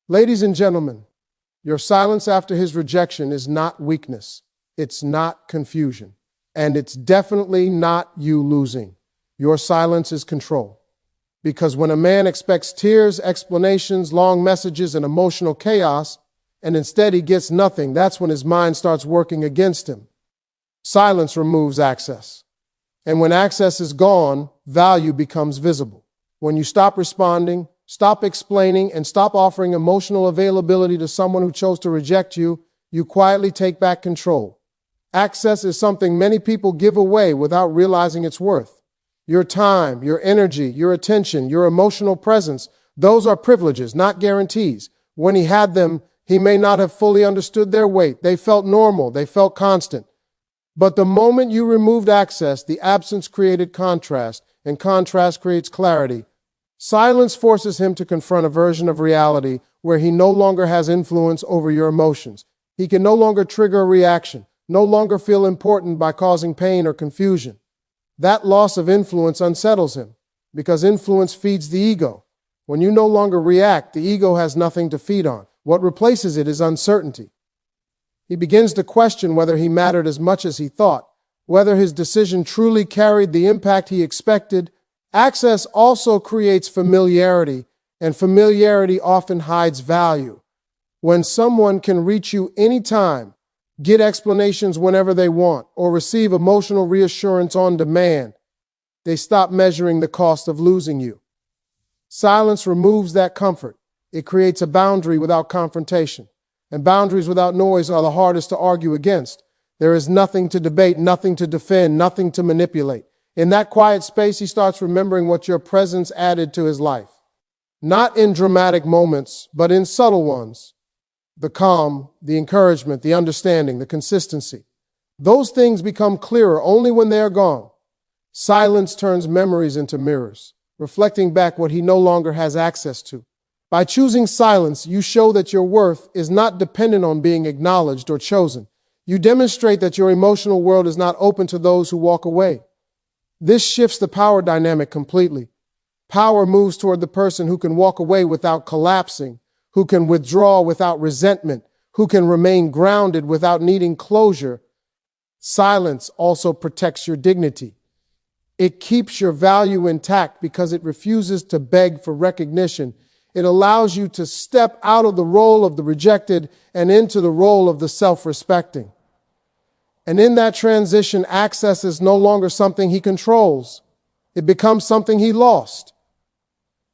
Ladies and gentlemen, your silence after his rejection is not weakness. It's not confusion. And it's definitely not you losing. Your silence is control. Because when a man expects tears, explanations, long messages, and emotional chaos, and instead he gets nothing, that's when his mind starts working against him. Silence removes access. And when access is gone, value becomes visible. When you stop responding, stop explaining, and stop offering emotional availability to someone who chose to reject you, you quietly take back control. Access is something many people give away without realizing its worth. Your time, your energy, your attention, your emotional presence, those are privileges, not guarantees. When he had them, he may not have fully understood their weight. They felt normal. They felt constant. But the moment you removed access, the absence created contrast, and contrast creates clarity. Silence forces him to confront a version of reality where he no longer has influence over your emotions. He can no longer trigger a reaction, no longer feel important by causing pain or confusion. That loss of influence unsettles him because influence feeds the ego. When you no longer react, the ego has nothing to feed on. What replaces it is uncertainty. He begins to question whether he mattered as much as he thought, whether his decision truly carried the impact he expected. Access also creates familiarity, and familiarity often hides value. When someone can reach you anytime, get explanations whenever they want, or receive emotional reassurance on demand, they stop measuring the cost of losing you. Silence removes that comfort. It creates a boundary without confrontation, and boundaries without noise are the hardest to argue against. There is nothing to debate, nothing to defend, nothing to manipulate. In that quiet space, he starts remembering what your presence added to his life. Not in dramatic moments, but in subtle ones. The calm, the encouragement, the understanding, the consistency. Those things become clearer only when they are gone. Silence turns memories into mirrors, reflecting back what he no longer has access to. By choosing silence, you show that your worth is not dependent on being acknowledged or chosen. You demonstrate that your emotional world is not open to those who walk away. This shifts the power dynamic completely. Power moves toward the person who can walk away without collapsing, who can withdraw without resentment, who can remain grounded without needing closure. Silence also protects your dignity. It keeps your value intact because it refuses to beg for recognition. It allows you to step out of the role of the rejected and into the role of the self-respecting. And in that transition, access is no longer something he controls. It becomes something he lost.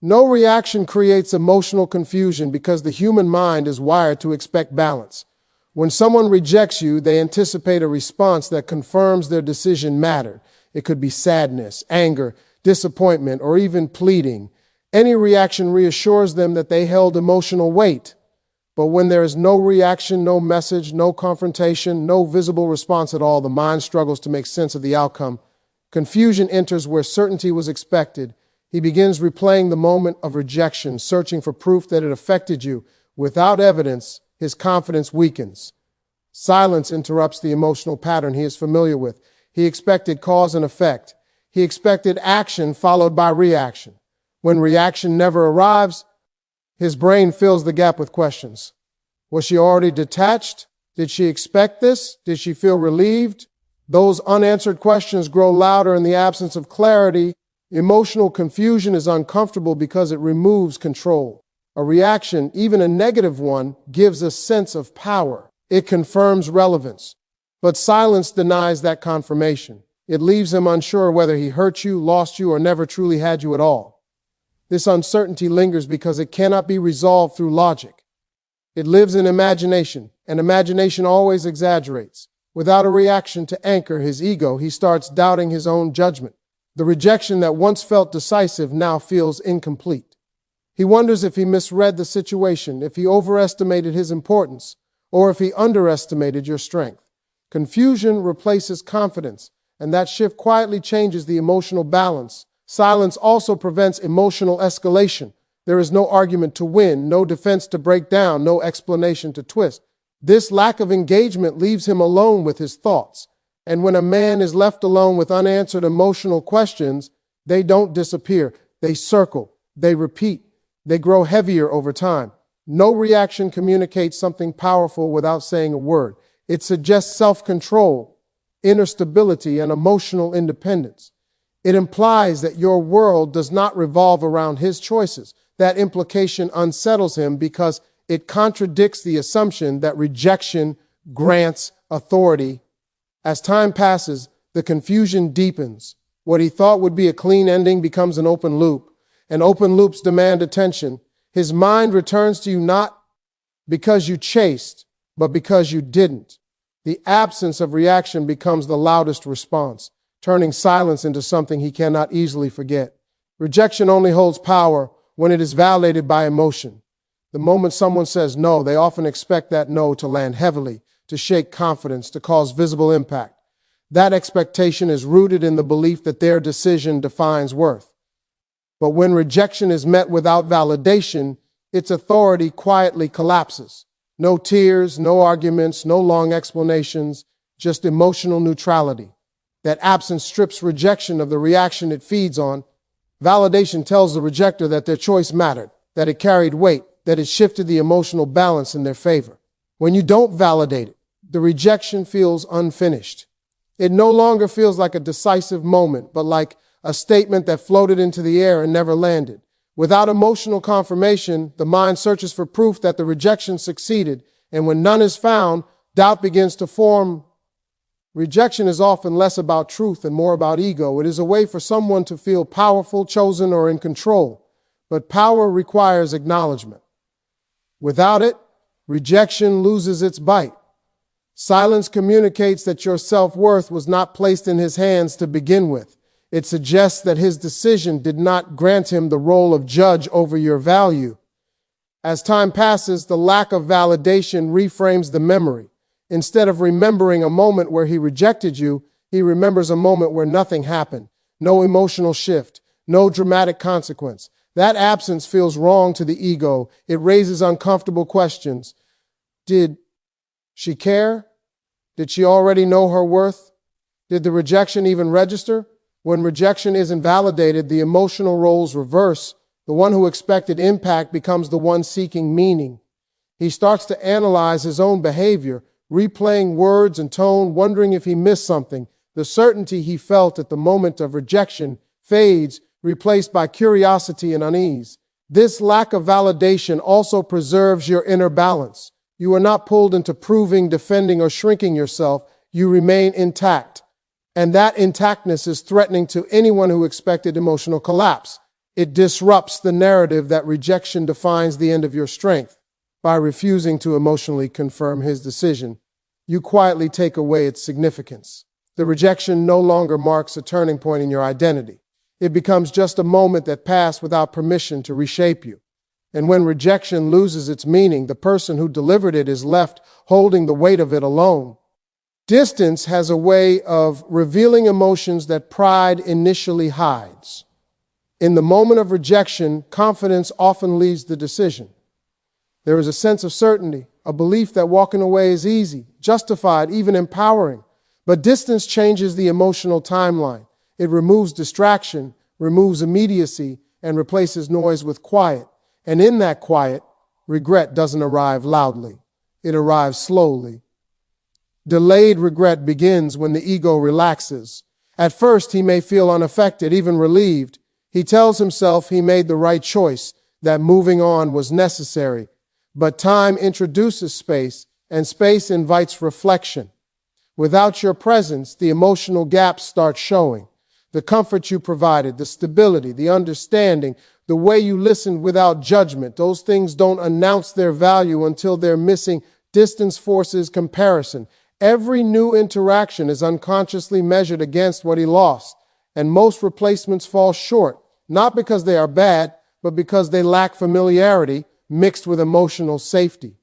No reaction creates emotional confusion because the human mind is wired to expect balance. When someone rejects you, they anticipate a response that confirms their decision mattered. It could be sadness, anger, disappointment, or even pleading. Any reaction reassures them that they held emotional weight. But when there is no reaction, no message, no confrontation, no visible response at all, the mind struggles to make sense of the outcome. Confusion enters where certainty was expected. He begins replaying the moment of rejection, searching for proof that it affected you. Without evidence, his confidence weakens. Silence interrupts the emotional pattern he is familiar with. He expected cause and effect. He expected action followed by reaction. When reaction never arrives, his brain fills the gap with questions. Was she already detached? Did she expect this? Did she feel relieved? Those unanswered questions grow louder in the absence of clarity. Emotional confusion is uncomfortable because it removes control. A reaction, even a negative one, gives a sense of power. It confirms relevance. But silence denies that confirmation. It leaves him unsure whether he hurt you, lost you, or never truly had you at all. This uncertainty lingers because it cannot be resolved through logic. It lives in imagination, and imagination always exaggerates. Without a reaction to anchor his ego, he starts doubting his own judgment. The rejection that once felt decisive now feels incomplete. He wonders if he misread the situation, if he overestimated his importance, or if he underestimated your strength. Confusion replaces confidence, and that shift quietly changes the emotional balance. Silence also prevents emotional escalation. There is no argument to win, no defense to break down, no explanation to twist. This lack of engagement leaves him alone with his thoughts. And when a man is left alone with unanswered emotional questions, they don't disappear. They circle, they repeat, they grow heavier over time. No reaction communicates something powerful without saying a word. It suggests self-control, inner stability, and emotional independence. It implies that your world does not revolve around his choices. That implication unsettles him because it contradicts the assumption that rejection grants authority. As time passes, the confusion deepens. What he thought would be a clean ending becomes an open loop, and open loops demand attention. His mind returns to you not because you chased, but because you didn't. The absence of reaction becomes the loudest response, turning silence into something he cannot easily forget. Rejection only holds power when it is validated by emotion. The moment someone says no, they often expect that no to land heavily, to shake confidence, to cause visible impact. That expectation is rooted in the belief that their decision defines worth. But when rejection is met without validation, its authority quietly collapses. No tears, no arguments, no long explanations, just emotional neutrality. That absence strips rejection of the reaction it feeds on. Validation tells the rejecter that their choice mattered, that it carried weight, that it shifted the emotional balance in their favor. When you don't validate it, the rejection feels unfinished. It no longer feels like a decisive moment, but like a statement that floated into the air and never landed. Without emotional confirmation, the mind searches for proof that the rejection succeeded, and when none is found, doubt begins to form. Rejection is often less about truth and more about ego. It is a way for someone to feel powerful, chosen, or in control. But power requires acknowledgement. Without it, rejection loses its bite. Silence communicates that your self-worth was not placed in his hands to begin with. It suggests that his decision did not grant him the role of judge over your value. As time passes, the lack of validation reframes the memory. Instead of remembering a moment where he rejected you, he remembers a moment where nothing happened. No emotional shift, no dramatic consequence. That absence feels wrong to the ego. It raises uncomfortable questions. Did she care? Did she already know her worth? Did the rejection even register? When rejection isn't validated, the emotional roles reverse. The one who expected impact becomes the one seeking meaning. He starts to analyze his own behavior, replaying words and tone, wondering if he missed something. The certainty he felt at the moment of rejection fades, replaced by curiosity and unease. This lack of validation also preserves your inner balance. You are not pulled into proving, defending, or shrinking yourself. You remain intact. And that intactness is threatening to anyone who expected emotional collapse. It disrupts the narrative that rejection defines the end of your strength. By refusing to emotionally confirm his decision, you quietly take away its significance. The rejection no longer marks a turning point in your identity. It becomes just a moment that passed without permission to reshape you. And when rejection loses its meaning, the person who delivered it is left holding the weight of it alone. Distance has a way of revealing emotions that pride initially hides. In the moment of rejection, confidence often leads the decision. There is a sense of certainty, a belief that walking away is easy, justified, even empowering. But distance changes the emotional timeline. It removes distraction, removes immediacy, and replaces noise with quiet. And in that quiet, regret doesn't arrive loudly. It arrives slowly. Delayed regret begins when the ego relaxes. At first, he may feel unaffected, even relieved. He tells himself he made the right choice, that moving on was necessary. But time introduces space, and space invites reflection. Without your presence, the emotional gaps start showing. The comfort you provided, the stability, the understanding, the way you listened without judgment, those things don't announce their value until they're missing. Distance forces comparison. Every new interaction is unconsciously measured against what he lost, and most replacements fall short, not because they are bad, but because they lack familiarity mixed with emotional safety.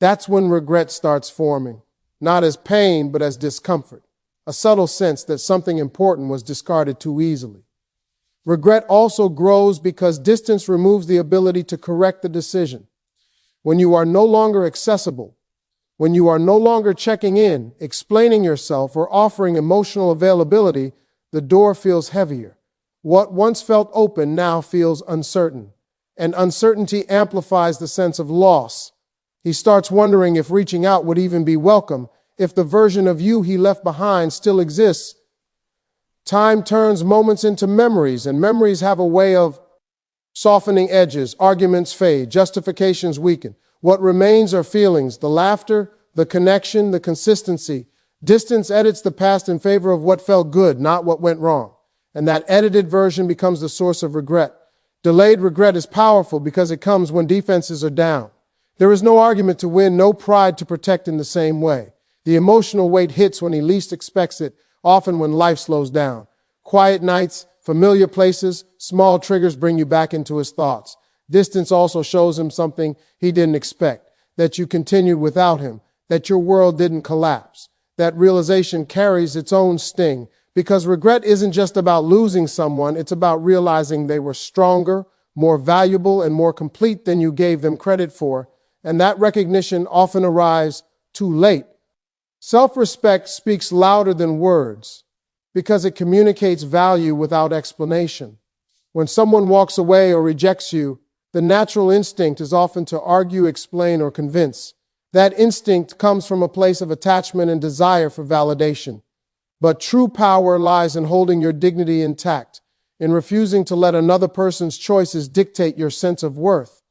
That's when regret starts forming, not as pain, but as discomfort, a subtle sense that something important was discarded too easily. Regret also grows because distance removes the ability to correct the decision. When you are no longer accessible, when you are no longer checking in, explaining yourself, or offering emotional availability, the door feels heavier. What once felt open now feels uncertain. and uncertainty amplifies the sense of loss. He starts wondering if reaching out would even be welcome, if the version of you he left behind still exists. Time turns moments into memories, and memories have a way of softening edges. Arguments fade, justifications weaken. What remains are feelings, the laughter, the connection, the consistency. Distance edits the past in favor of what felt good, not what went wrong. And that edited version becomes the source of regret. Delayed regret is powerful because it comes when defenses are down. There is no argument to win, no pride to protect in the same way. The emotional weight hits when he least expects it, often when life slows down. Quiet nights, familiar places, small triggers bring you back into his thoughts. Distance also shows him something he didn't expect, that you continued without him, that your world didn't collapse. That realization carries its own sting, because regret isn't just about losing someone, it's about realizing they were stronger, more valuable, and more complete than you gave them credit for, and that recognition often arrives too late. Self-respect speaks louder than words because it communicates value without explanation. When someone walks away or rejects you, the natural instinct is often to argue, explain, or convince. That instinct comes from a place of attachment and desire for validation. But true power lies in holding your dignity intact, in refusing to let another person's choices dictate your sense of worth.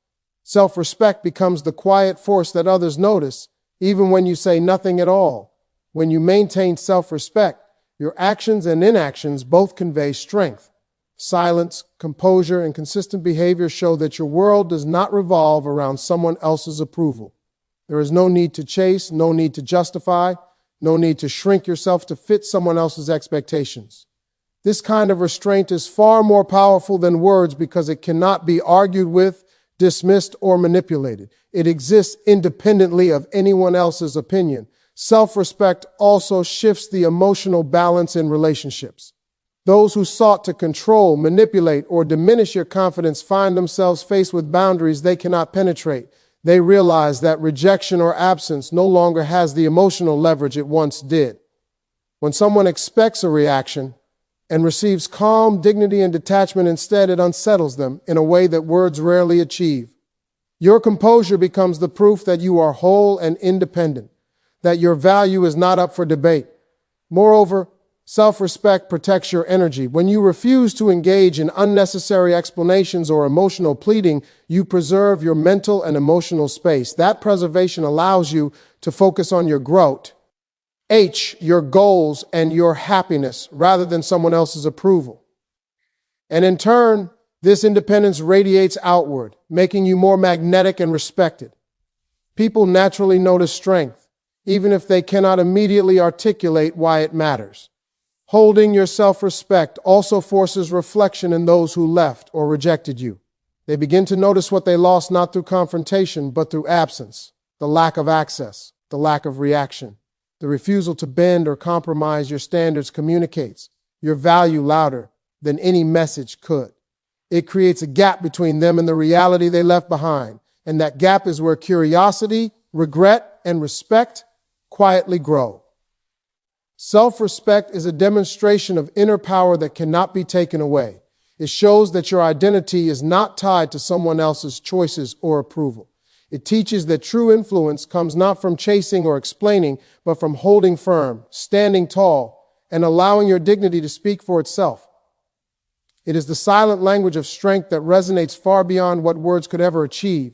Self-respect becomes the quiet force that others notice, even when you say nothing at all. When you maintain self-respect, your actions and inactions both convey strength. Silence, composure, and consistent behavior show that your world does not revolve around someone else's approval. There is no need to chase, no need to justify, no need to shrink yourself to fit someone else's expectations. This kind of restraint is far more powerful than words because it cannot be argued with, dismissed, or manipulated. It exists independently of anyone else's opinion. Self-respect also shifts the emotional balance in relationships. Those who sought to control, manipulate, or diminish your confidence find themselves faced with boundaries they cannot penetrate. They realize that rejection or absence no longer has the emotional leverage it once did. When someone expects a reaction and receives calm, dignity, and detachment instead, it unsettles them in a way that words rarely achieve. Your composure becomes the proof that you are whole and independent, that your value is not up for debate. Moreover, self-respect protects your energy. When you refuse to engage in unnecessary explanations or emotional pleading, you preserve your mental and emotional space. That preservation allows you to focus on your growth, your goals, and your happiness rather than someone else's approval. And in turn, this independence radiates outward, making you more magnetic and respected. People naturally notice strength, even if they cannot immediately articulate why it matters. Holding your self-respect also forces reflection in those who left or rejected you. They begin to notice what they lost not through confrontation, but through absence, the lack of access, the lack of reaction. The refusal to bend or compromise your standards communicates your value louder than any message could. It creates a gap between them and the reality they left behind, and that gap is where curiosity, regret, and respect quietly grow. Self-respect is a demonstration of inner power that cannot be taken away. It shows that your identity is not tied to someone else's choices or approval. It teaches that true influence comes not from chasing or explaining, but from holding firm, standing tall, and allowing your dignity to speak for itself. It is the silent language of strength that resonates far beyond what words could ever achieve.